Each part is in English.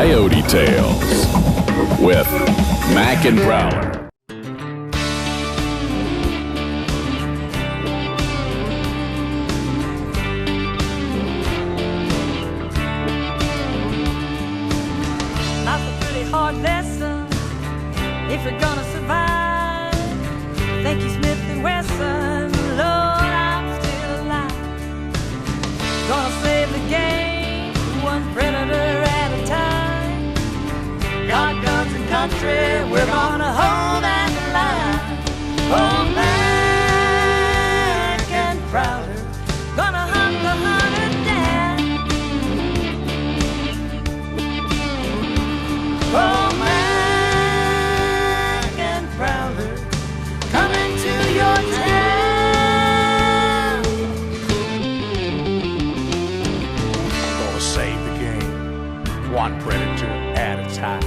Coyote Tales with Mac and Prowler. Life's a pretty hard lesson if you're gonna survive. Thank you, Smith and Wesson. Lord, I'm still alive. Gonna save the game, one predator at a time. God, guns, and country, we're gonna hold that line. Oh, Mac and Prowler, gonna hunt the hunter down. Oh, Mac and Prowler, coming to your town. Gonna save the game, one predator at a time.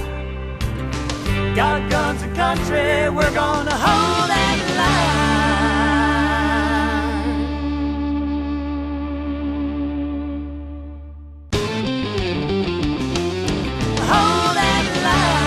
God, guns, and country, we're gonna hold that line. Hold that line.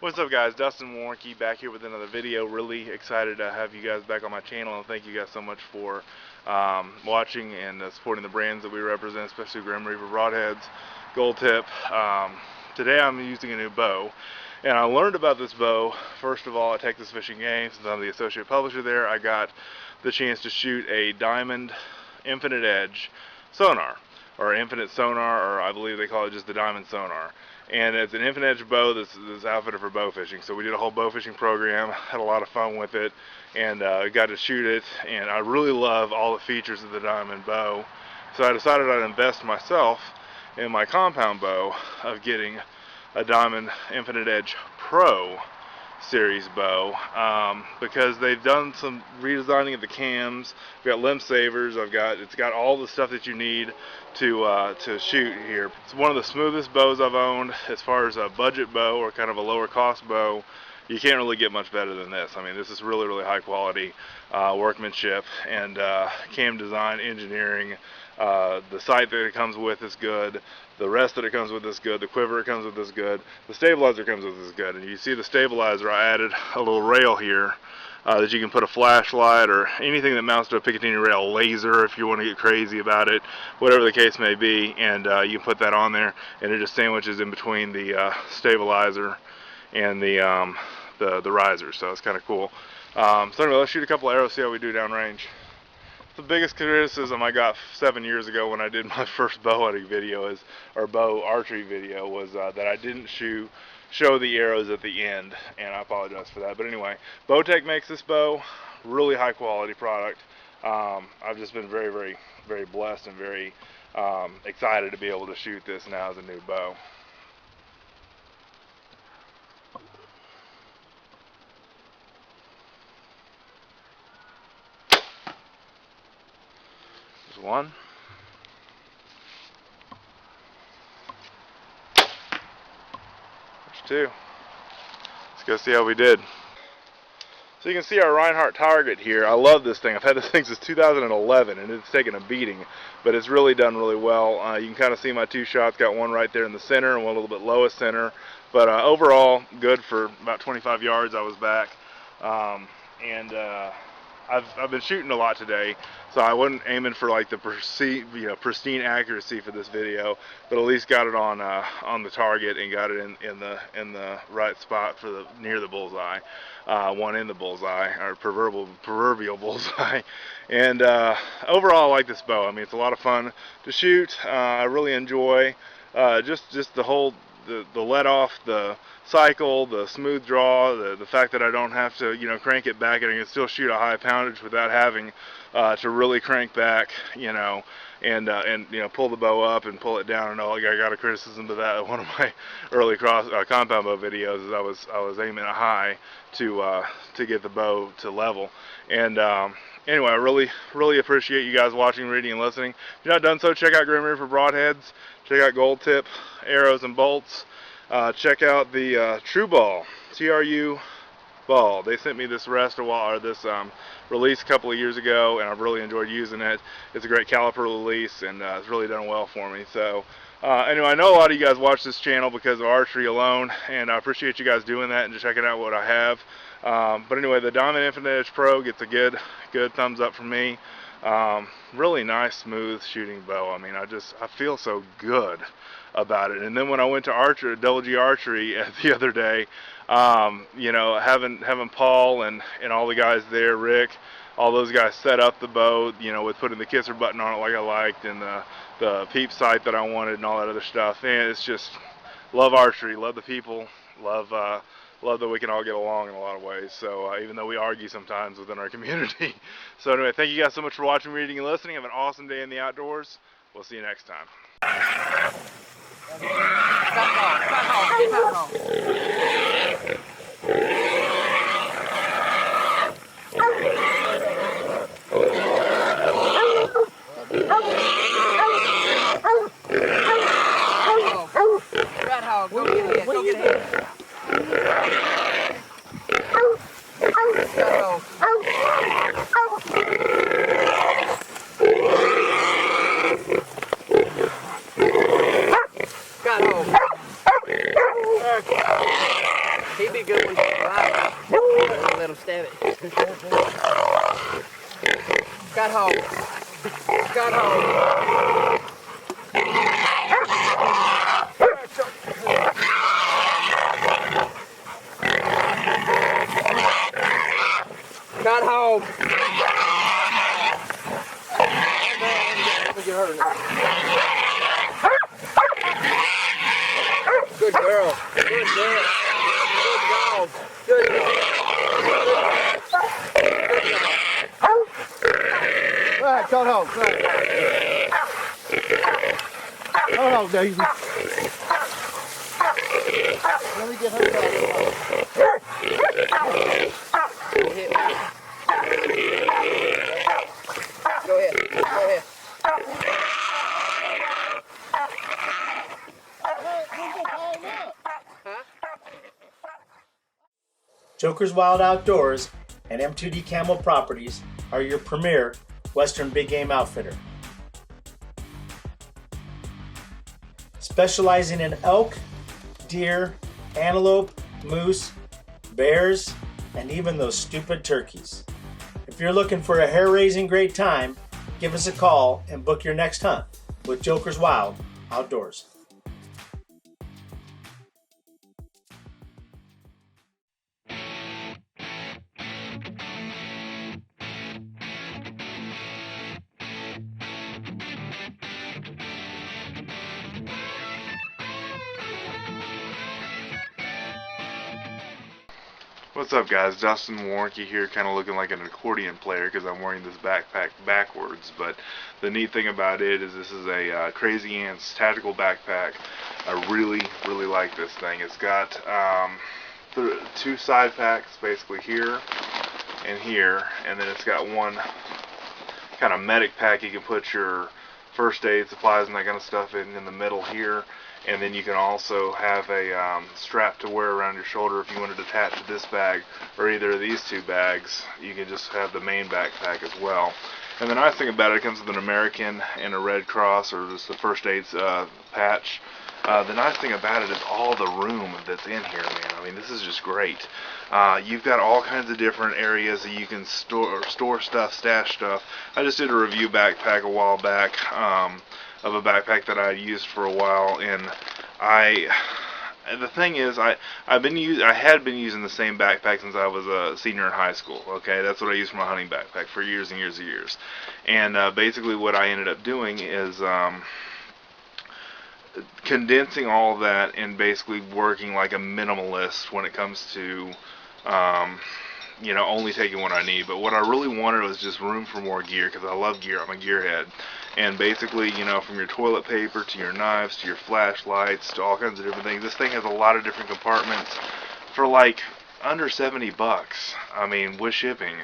What's up, guys? Dustin Warnke back here with another video. Really excited to have you guys back on my channel, and thank you guys so much for watching and supporting the brands that we represent, especially Grim Reaper Broadheads, Gold Tip. Today I'm using a new bow, and I learned about this bow first of all at Texas Fishing Game. Since I'm the associate publisher there, I got the chance to shoot a Diamond Infinite Edge sonar, or Infinite Sonar, or I believe they call it just the Diamond Sonar. And it's an infinite edge bow that's outfitted for bow fishing. So we did a whole bow fishing program, had a lot of fun with it, and got to shoot it. And I really love all the features of the Diamond bow. So I decided I'd invest myself in my compound bow of getting a Diamond Infinite Edge Pro series bow, because they've done some redesigning of the cams. We've got limb savers. It's got all the stuff that you need to shoot here. It's one of the smoothest bows I've owned as far as a budget bow or kind of a lower cost bow. You can't really get much better than this. I mean, this is really high quality workmanship and cam design, engineering. The sight that it comes with is good. The rest that it comes with is good. The quiver it comes with is good. The stabilizer comes with is good. And you see the stabilizer, I added a little rail here that you can put a flashlight or anything that mounts to a Picatinny rail, laser if you want to get crazy about it, whatever the case may be, and you can put that on there, and it just sandwiches in between the stabilizer and the riser. So it's kind of cool. So anyway, let's shoot a couple arrows, see how we do downrange. The biggest criticism I got 7 years ago when I did my first bow hunting video or bow archery video was that I didn't show the arrows at the end, and I apologize for that. But anyway, Bowtech makes this bow, really high quality product. I've just been very blessed and very excited to be able to shoot this now as a new bow. One. There's two. Let's go see how we did. So you can see our Reinhardt target here. I love this thing. I've had this thing since 2011 and it's taken a beating, but it's really done really well. You can kind of see my two shots. Got one right there in the center and one a little bit lowest center, but overall good for about 25 yards. I was back, I've been shooting a lot today, so I wasn't aiming for like the pristine accuracy for this video, but at least got it on the target and got it in the right spot for near the bullseye, one in the bullseye, or proverbial bullseye. And overall, I like this bow. I mean, it's a lot of fun to shoot. I really enjoy just the whole the let off, the cycle, the smooth draw, the fact that I don't have to crank it back, and I can still shoot a high poundage without having to really crank back, and pull the bow up and pull it down. And all, I got a criticism of that. One of my early compound bow videos is I was aiming a high to get the bow to level. And anyway, I really appreciate you guys watching, reading, and listening. If you're not done so, check out Grim Reaper Broadheads. Check out Gold Tip arrows and bolts. Check out the True Ball, TRU ball. They sent me this release a couple of years ago, and I've really enjoyed using it. It's a great caliper release, and it's really done well for me. So anyway, I know a lot of you guys watch this channel because of archery alone, and I appreciate you guys doing that and just checking out what I have. But anyway, the Diamond Infinite Edge Pro gets a good thumbs up from me. Really nice, smooth shooting bow. I mean, I feel so good about it. And then when I went to Double G Archery the other day, having Paul and all the guys there, Rick, all those guys set up the bow, with putting the kisser button on it like I liked, and the peep sight that I wanted, and all that other stuff. And it's just, love archery, love the people, love that we can all get along in a lot of ways. So even though we argue sometimes within our community. So anyway, thank you guys so much for watching, reading, and listening. Have an awesome day in the outdoors. We'll see you next time. Go get it. Go get it. Got home. He be stab it. Got hold. Got hold. Got hold. Get her now. Good girl. Good girl. Good dog. Good dog. Go ahead, come home. Go ahead. Come home, Daisy. Let me get her dog. Go ahead. Go ahead. Go ahead. Joker's Wild Outdoors and M2D Camo Properties are your premier Western big game outfitter. Specializing in elk, deer, antelope, moose, bears, and even those stupid turkeys. If you're looking for a hair-raising great time, give us a call and book your next hunt with Joker's Wild Outdoors. What's up, guys? Dustin Warnke here, kind of looking like an accordion player because I'm wearing this backpack backwards. But the neat thing about it is this is a Crazy Ants tactical backpack. I really like this thing. It's got two side packs, basically here and here, and then it's got one kind of medic pack. You can put your first aid supplies and that kind of stuff in the middle here. And then you can also have a strap to wear around your shoulder if you wanted to attach to this bag or either of these two bags. You can just have the main backpack as well. And the nice thing about it comes with an American and a Red Cross or just the first aid patch. The nice thing about it is all the room that's in here, man. I mean, this is just great. You've got all kinds of different areas that you can store stuff, stash stuff. I just did a review backpack a while back of a backpack that I had used for a while, and the thing is, I had been using the same backpack since I was a senior in high school. Okay, that's what I used for my hunting backpack for years and years and years. And basically, what I ended up doing is condensing all of that and basically working like a minimalist when it comes to you know, only taking what I need. But what I really wanted was just room for more gear, because I love gear. I'm a gearhead. And basically, you know, from your toilet paper to your knives to your flashlights to all kinds of different things, this thing has a lot of different compartments for like under 70 bucks. I mean, with shipping.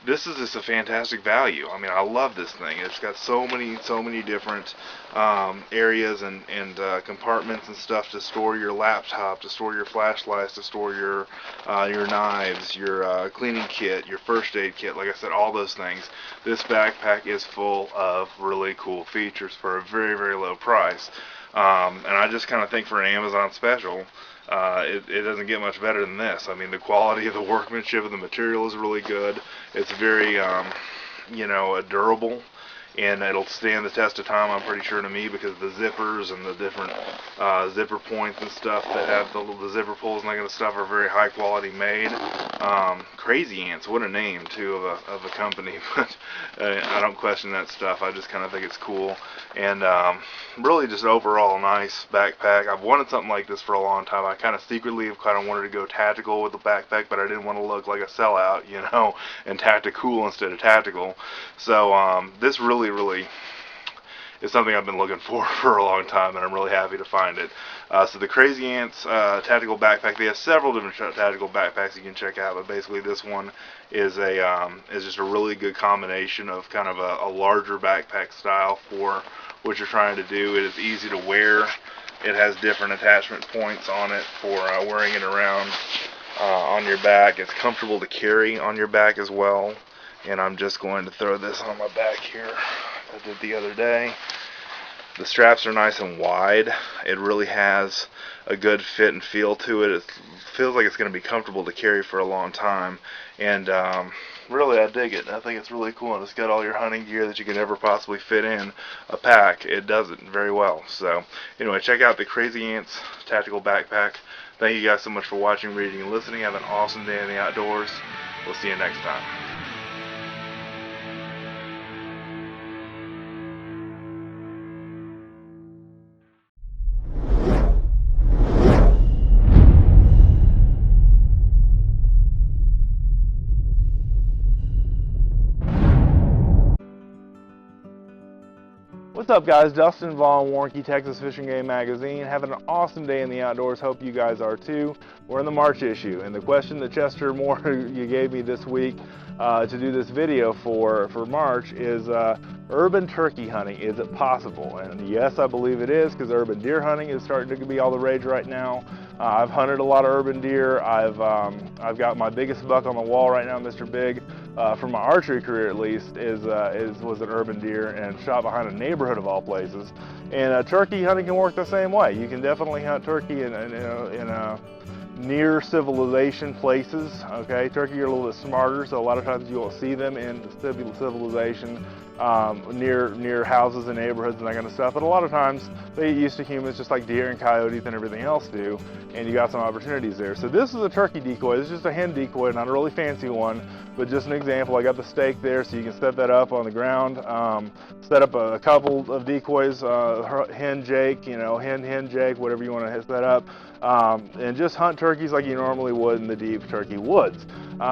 This is just a fantastic value. I mean, I love this thing. It's got so many different areas and compartments and stuff to store your laptop, to store your flashlights, to store your knives, your cleaning kit, your first aid kit. Like I said, all those things. This backpack is full of really cool features for a very low price. And I just kind of think for an Amazon special, it doesn't get much better than this. I mean, the quality of the workmanship of the material is really good. It's very, you know, durable, and it'll stand the test of time, I'm pretty sure, to me, because the zippers and the different zipper points and stuff that have the zipper pulls and that kind of stuff are very high quality made. Crazy Ants, what a name too of a company, but I don't question that stuff. I just kind of think it's cool, and really just overall nice backpack. I've wanted something like this for a long time. I kind of secretly have kind of wanted to go tactical with the backpack, but I didn't want to look like a sellout, you know, and tactical instead of tactical. So this really is something I've been looking for a long time, and I'm really happy to find it. So the Crazy Ants tactical backpack, they have several different tactical backpacks you can check out, but basically this one is just a really good combination of kind of a larger backpack style for what you're trying to do. It is easy to wear. It has different attachment points on it for wearing it around on your back. It's comfortable to carry on your back as well. And I'm just going to throw this on my back here. I did the other day. The straps are nice and wide. It really has a good fit and feel to it. It feels like it's going to be comfortable to carry for a long time, and really I dig it. I think it's really cool, and it's got all your hunting gear that you can ever possibly fit in a pack. It does it very well. So anyway, check out the Crazy Ants Tactical Backpack. Thank you guys so much for watching, reading, and listening. Have an awesome day in the outdoors. We'll see you next time. What's up, guys? Dustin Vaughn, Warnke, Texas Fishing Game Magazine. Having an awesome day in the outdoors. Hope you guys are too. We're in the March issue, and the question that Chester Moore you gave me this week to do this video for March is urban turkey hunting. Is it possible? And yes, I believe it is, because urban deer hunting is starting to be all the rage right now. I've hunted a lot of urban deer. I've got my biggest buck on the wall right now, Mr. Big, from my archery career at least, was an urban deer, and shot behind a neighborhood of all places. And turkey hunting can work the same way. You can definitely hunt turkey in near civilization places. Okay, turkey are a little bit smarter, so a lot of times you won't see them in civilization, near houses and neighborhoods and that kind of stuff. But a lot of times they get used to humans, just like deer and coyotes and everything else do, and you got some opportunities there. So this is a turkey decoy. This is just a hen decoy, not a really fancy one, but just an example. I got the stake there, so you can set that up on the ground. Set up a couple of decoys, hen Jake, hen Jake, whatever you want to set up, and just hunt turkeys like you normally would in the deep turkey woods.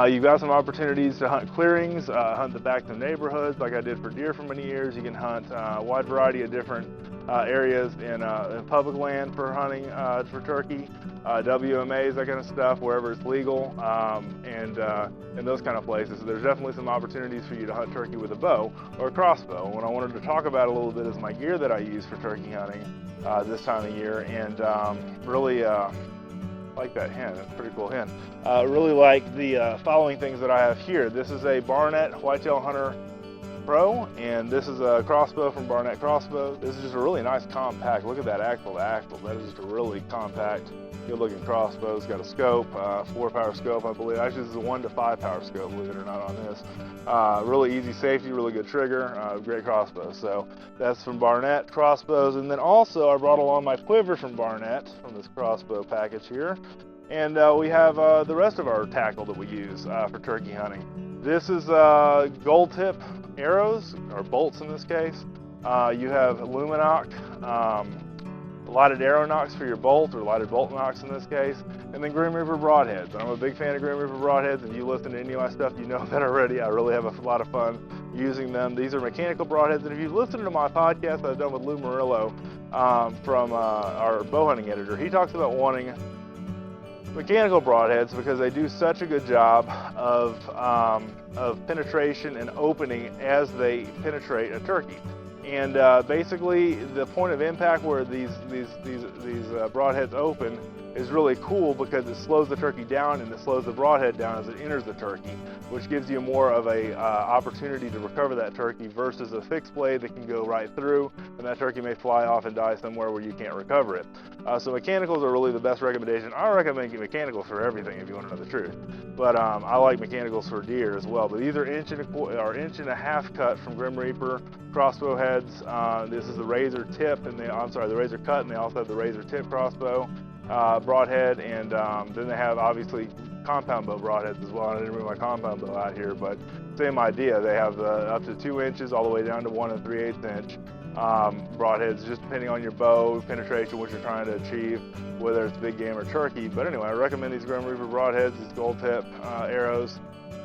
You've got some opportunities to hunt clearings, hunt the back to neighborhoods like I did for deer for many years. You can hunt a wide variety of different areas in public land for hunting for turkey, WMAs, that kind of stuff, wherever it's legal, and those kind of places. So there's definitely some opportunities for you to hunt turkey with a bow or a crossbow. And what I wanted to talk about a little bit is my gear that I use for turkey hunting this time of year, and really like that hen. That's a pretty cool hen. Really like the following things that I have here. This is a Barnett Whitetail Hunter Pro, and this is a crossbow from Barnett Crossbow. This is just a really nice compact. Look at that axle to axle. That is just a really compact, good looking crossbow. It's got a scope, 4-power scope, I believe. Actually, this is a 1 to 5-power scope, believe it or not, on this. Really easy safety, really good trigger, great crossbow. So that's from Barnett Crossbows. And then also I brought along my quiver from Barnett from this crossbow package here. And we have the rest of our tackle that we use for turkey hunting. This is gold tip arrows, or bolts in this case. You have Luminoc, lighted arrow nocks for your bolt, or lighted bolt nocks in this case, and then Grim Reaper broadheads. I'm a big fan of Grim Reaper broadheads. If you listen to any of my stuff, you know that already. I really have a lot of fun using them. These are mechanical broadheads, and if you've listened to my podcast I've done with Lou Murillo from our bow hunting editor, he talks about wanting mechanical broadheads because they do such a good job of penetration and opening as they penetrate a turkey. And basically, the point of impact where these broadheads open is really cool because it slows the turkey down and it slows the broadhead down as it enters the turkey, which gives you more of a opportunity to recover that turkey versus a fixed blade that can go right through, and that turkey may fly off and die somewhere where you can't recover it. So mechanicals are really the best recommendation. I recommend mechanicals for everything if you want to know the truth, but I like mechanicals for deer as well. But these are inch and a half cut from Grim Reaper crossbow heads. This is the razor tip, and the razor cut, and they also have the razor tip crossbow broadhead, and then they have obviously compound bow broadheads as well. I didn't bring my compound bow out here, but same idea. They have up to 2 inches all the way down to 1 3/8 inch broadheads, just depending on your bow penetration, what you're trying to achieve, whether it's big game or turkey. But anyway, I recommend these Grim Reaper broadheads, these gold tip arrows,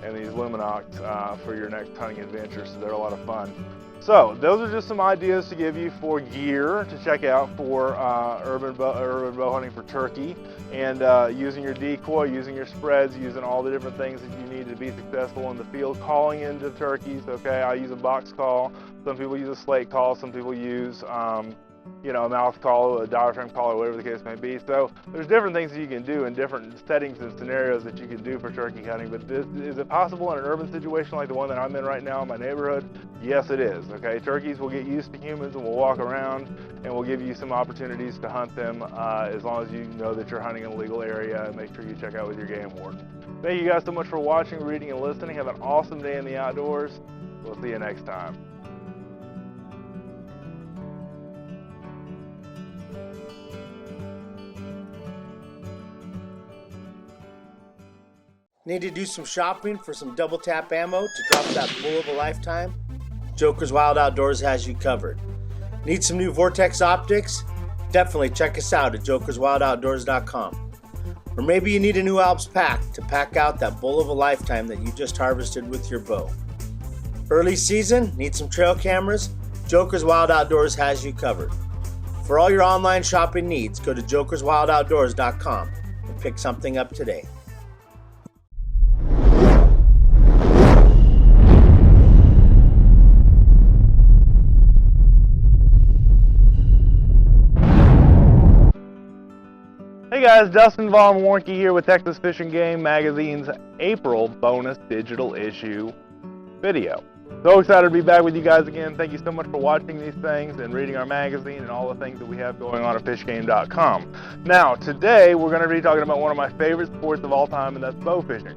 and these Luminocs for your next hunting adventure. So they're a lot of fun. So those are just some ideas to give you for gear to check out for urban bow hunting for turkey, and using your decoy, using your spreads, using all the different things that you need to be successful in the field, calling into turkeys. Okay, I use a box call. Some people use a slate call. Some people use a mouth call, a diaphragm call, or whatever the case may be. So there's different things that you can do in different settings and scenarios that you can do for turkey hunting. But is it possible in an urban situation like the one that I'm in right now in my neighborhood? Yes, it is. Okay, turkeys will get used to humans and will walk around, and will give you some opportunities to hunt them as long as you know that you're hunting in a legal area, and make sure you check out with your game warden. Thank you guys so much for watching, reading, and listening. Have an awesome day in the outdoors. We'll see you next time. Need to do some shopping for some double tap ammo to drop that bull of a lifetime? Joker's Wild Outdoors has you covered. Need some new Vortex optics? Definitely check us out at jokerswildoutdoors.com. Or maybe you need a new Alps pack to pack out that bull of a lifetime that you just harvested with your bow. Early season? Need some trail cameras? Joker's Wild Outdoors has you covered. For all your online shopping needs, go to jokerswildoutdoors.com and pick something up today. Hey guys, Dustin Von Warnke here with Texas Fish and Game Magazine's April bonus digital issue video. So excited to be back with you guys again. Thank you so much for watching these things and reading our magazine and all the things that we have going on at fishgame.com. Now, today we're going to be talking about one of my favorite sports of all time, and that's bow fishing.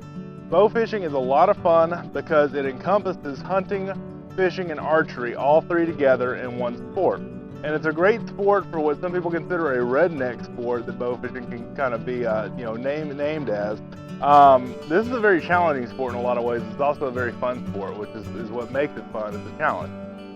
Bow fishing is a lot of fun because it encompasses hunting, fishing, and archery, all three together in one sport. And it's a great sport for what some people consider a redneck sport that bow fishing can kind of be, named as. This is a very challenging sport in a lot of ways. It's also a very fun sport, which is what makes it fun, is the challenge.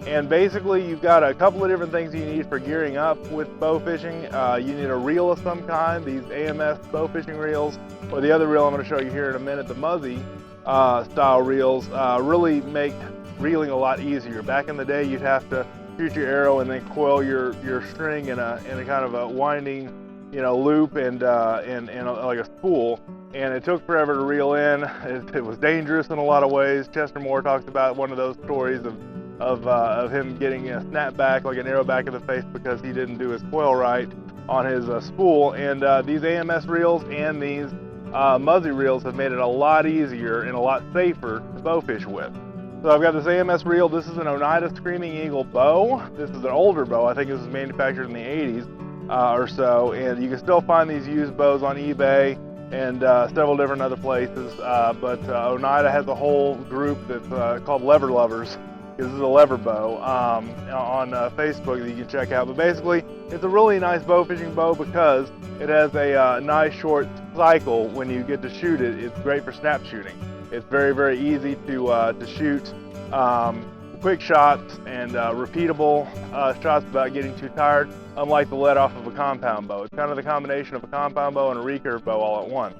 And basically, you've got a couple of different things you need for gearing up with bow fishing. You need a reel of some kind, these AMS bow fishing reels, or the other reel I'm going to show you here in a minute, the Muzzy style reels, really make reeling a lot easier. Back in the day, you'd have to shoot your arrow and then coil your string in a kind of a winding, loop and like a spool, and it took forever to reel in. It was dangerous in a lot of ways. Chester Moore talks about one of those stories of him getting a snap back, like an arrow back in the face, because he didn't do his coil right on his spool. And these AMS reels and these Muzzy reels have made it a lot easier and a lot safer to bow fish with. So I've got this AMS reel. This is an Oneida Screaming Eagle bow. This is an older bow. I think this was manufactured in the 80s or so, and you can still find these used bows on eBay and several different other places, but Oneida has a whole group that's called Lever Lovers. This is a lever bow on Facebook that you can check out. But basically, it's a really nice bow fishing bow because it has a nice short cycle when you get to shoot it. It's great for snap shooting. It's very, very easy to shoot quick shots and repeatable shots without getting too tired, unlike the let off of a compound bow. It's kind of the combination of a compound bow and a recurve bow all at once.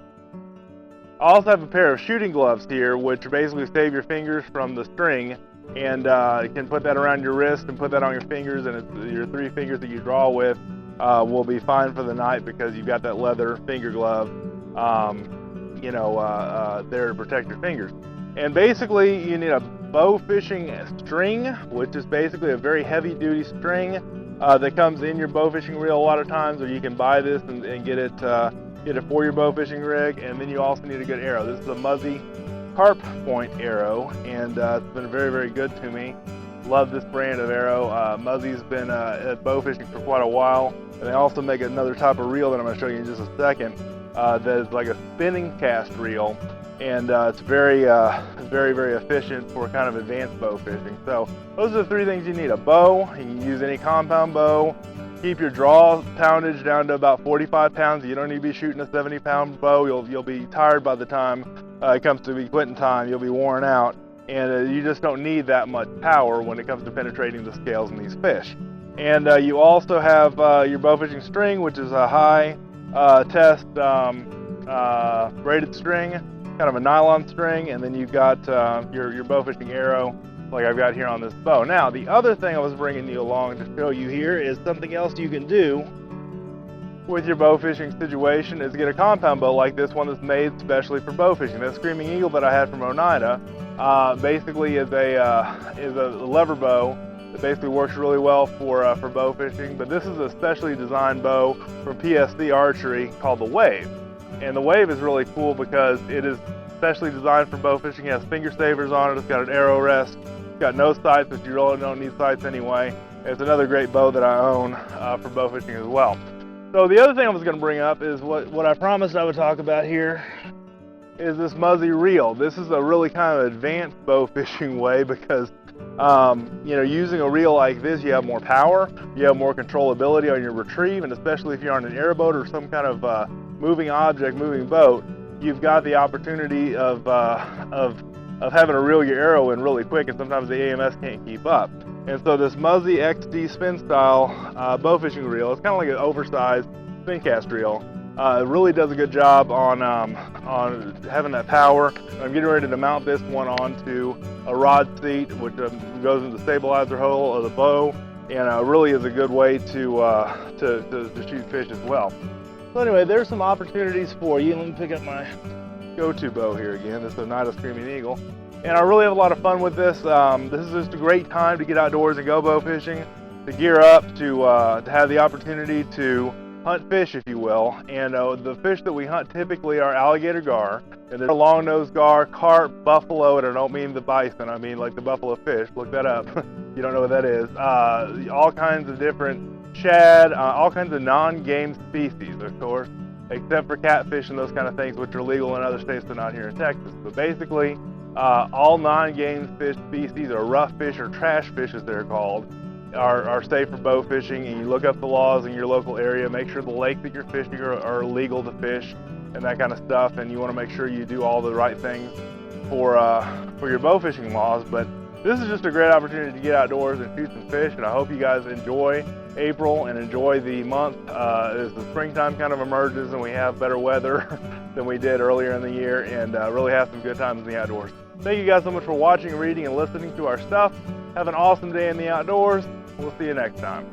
I also have a pair of shooting gloves here, which basically save your fingers from the string, and you can put that around your wrist and put that on your fingers, and your 3 fingers that you draw with will be fine for the night because you've got that leather finger glove there to protect your fingers. And basically you need a bow fishing string, which is basically a very heavy duty string that comes in your bow fishing reel a lot of times, or you can buy this and get it for your bow fishing rig. And then you also need a good arrow. This is a Muzzy carp point arrow, and it's been very, very good to me. Love this brand of arrow. Muzzy's been at bow fishing for quite a while, and they also make another type of reel that I'm going to show you in just a second. That is like a spinning cast reel, and it's very, very efficient for kind of advanced bow fishing. So those are the 3 things you need: a bow. You can use any compound bow. Keep your draw poundage down to about 45 pounds. You don't need to be shooting a 70-pound bow. You'll be tired by the time it comes to be quitting time. You'll be worn out, and you just don't need that much power when it comes to penetrating the scales in these fish. And you also have your bow fishing string, which is a high test braided string, kind of a nylon string, and then you've got your bow fishing arrow like I've got here on this bow. Now, the other thing I was bringing you along to show you here is something else you can do with your bow fishing situation is get a compound bow like this one that's made specially for bow fishing. That Screaming Eagle that I had from Oneida basically is a lever bow that basically works really well for bow fishing. But this is a specially designed bow from PSC Archery called the Wave. And the Wave is really cool because it is specially designed for bow fishing. It has finger savers on it, it's got an arrow rest, it's got no sights, but you really don't need sights anyway. It's another great bow that I own for bow fishing as well. So the other thing I was going to bring up is what I promised I would talk about here is this Muzzy reel. This is a really kind of advanced bow fishing way because you know, using a reel like this, you have more power, you have more controllability on your retrieve, and especially if you're on an airboat or some kind of moving object, moving boat, you've got the opportunity of having to reel your arrow in really quick, and sometimes the AMS can't keep up. And so this Muzzy XD spin style bow fishing reel, it's kind of like an oversized spin cast reel. It really does a good job on having that power. I'm getting ready to mount this one onto a rod seat, which goes in the stabilizer hole of the bow, and really is a good way to shoot fish as well. So anyway, there's some opportunities for you. Let me pick up my go-to bow here again. This is a Oneida Screaming Eagle. And I really have a lot of fun with this. This is just a great time to get outdoors and go bow fishing, to gear up, to have the opportunity to hunt fish, if you will. And the fish that we hunt typically are alligator gar, and they're long-nosed gar, carp, buffalo, and I don't mean the bison, I mean like the buffalo fish. Look that up. You don't know what that is. All kinds of different shad, all kinds of non-game species, of course, except for catfish and those kind of things, which are legal in other states but not here in Texas. But basically, all non-game fish species, or rough fish or trash fish as they're called, are safe for bow fishing. And you look up the laws in your local area, make sure the lakes that you're fishing are legal to fish and that kind of stuff, and you want to make sure you do all the right things for your bow fishing laws. But this is just a great opportunity to get outdoors and shoot some fish, and I hope you guys enjoy April and enjoy the month as the springtime kind of emerges and we have better weather than we did earlier in the year, and really have some good times in the outdoors. Thank you guys so much for watching, reading, and listening to our stuff. Have an awesome day in the outdoors. We'll see you next time.